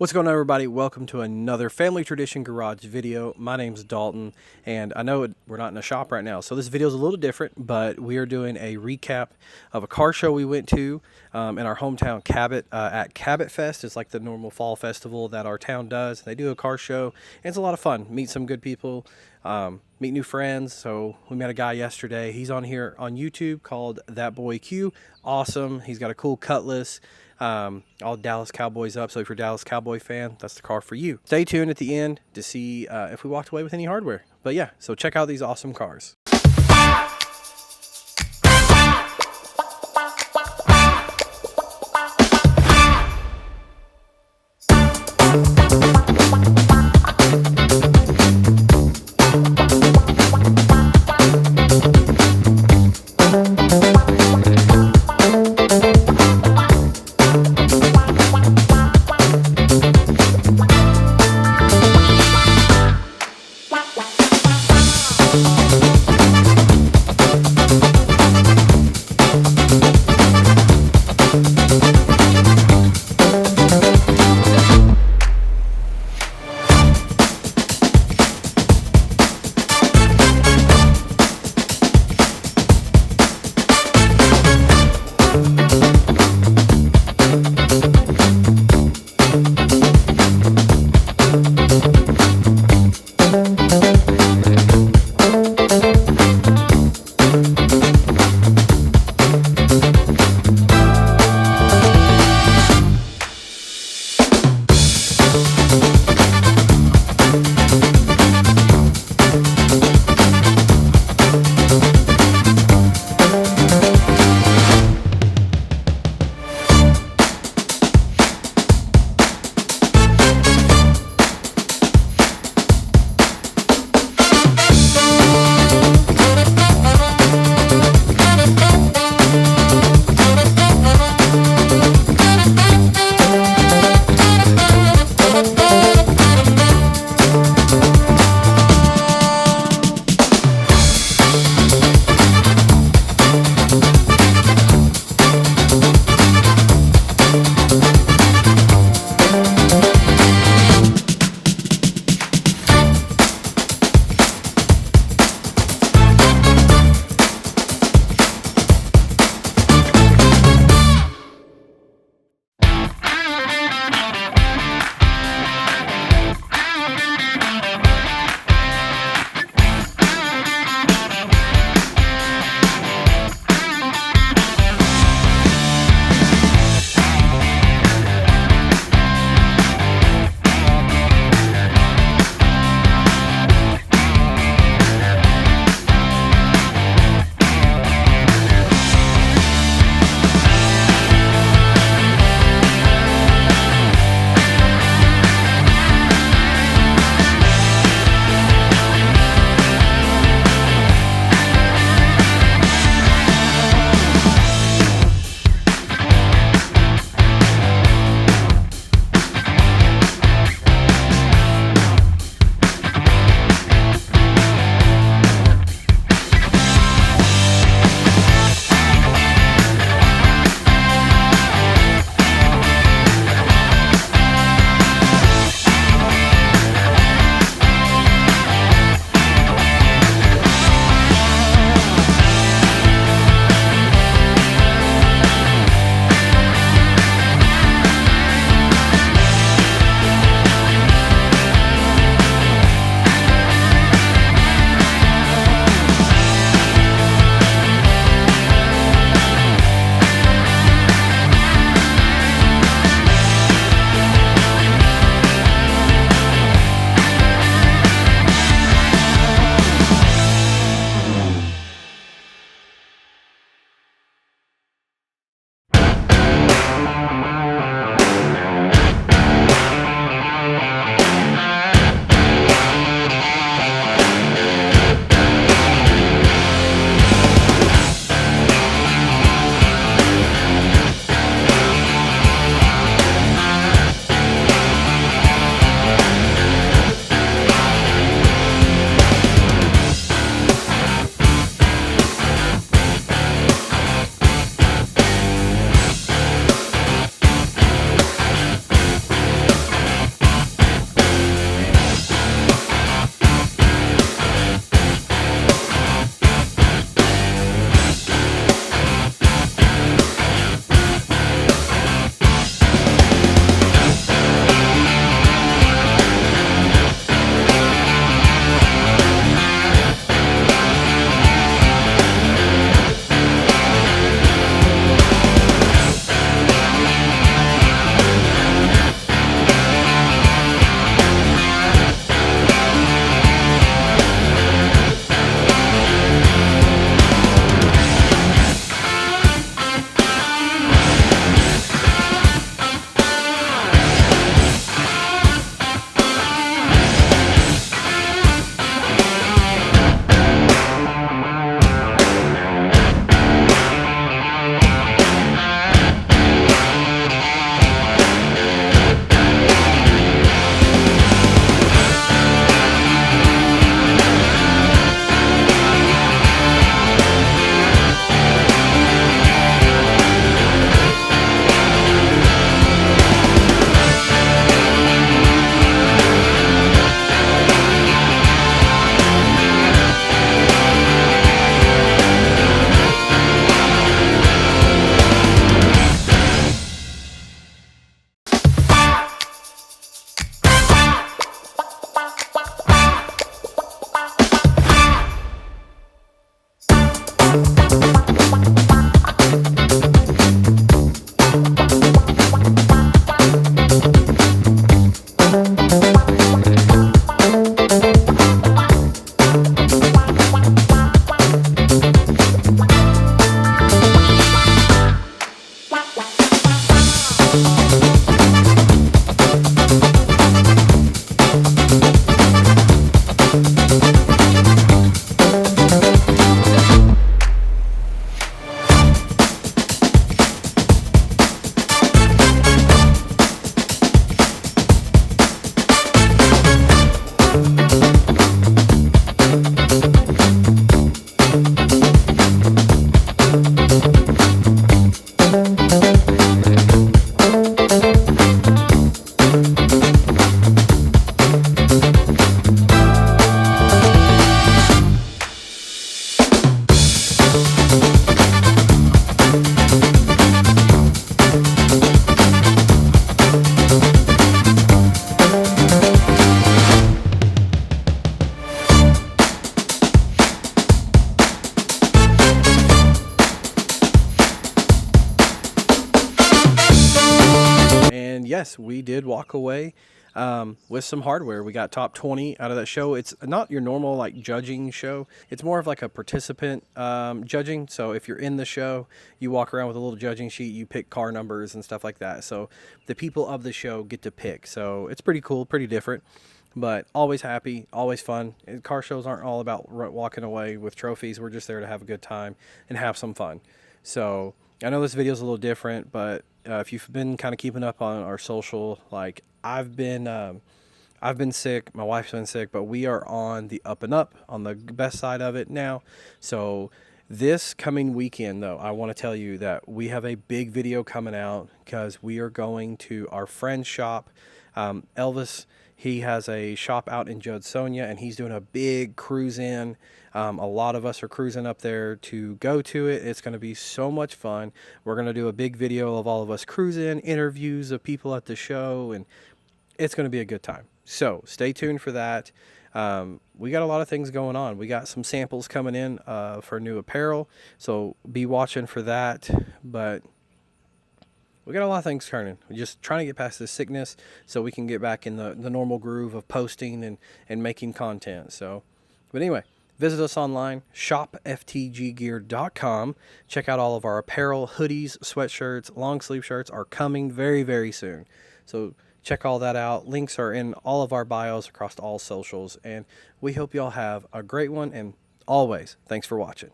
What's going on, everybody? Welcome to another Family Tradition Garage video. My name's Dalton, and I know we're not in a shop right now, so this video is a little different, but we are doing a recap of a car show we went to in our hometown, Cabot, at CabotFest. It's like the normal fall festival that our town does. They do a car show, and it's a lot of fun. Meet some good people, meet new friends. So we met a guy yesterday. He's on here on YouTube called That Boy Q. Awesome. He's got a cool Cutlass. All Dallas Cowboys up. So if you're a Dallas Cowboy fan, that's the car for you. Stay tuned at the end to see if we walked away with any hardware. But yeah, so check out these awesome cars. yes, we did walk away with some hardware. We got top 20 out of that show. It's not your normal like judging show. It's more of like a participant judging. So if you're in the show, you walk around with a little judging sheet, you pick car numbers and stuff like that. So the people of the show get to pick. So it's pretty cool, pretty different, but always happy, always fun. And car shows aren't all about walking away with trophies. We're just there to have a good time and have some fun. So I know this video is a little different, but if you've been kind of keeping up on our social, like I've been sick, my wife's been sick, but we are on the up and up, on the best side of it now. So this coming weekend, though, I want to tell you that we have a big video coming out because we are going to our friend's shop. Elvis, he has a shop out in Judsonia, and he's doing a big cruise in. A lot of us are cruising up there to go to it. It's going to be so much fun. We're going to do a big video of all of us cruising, interviews of people at the show, and it's going to be a good time. So stay tuned for that. We got a lot of things going on. We got some samples coming in for new apparel, so be watching for that. But we got a lot of things turning. We're just trying to get past this sickness so we can get back in the normal groove of posting and making content. So, but anyway, visit us online, shopftggear.com. Check out all of our apparel, hoodies, sweatshirts, long sleeve shirts are coming very, very soon. So check all that out. Links are in all of our bios across all socials. And we hope y'all have a great one. And always, thanks for watching.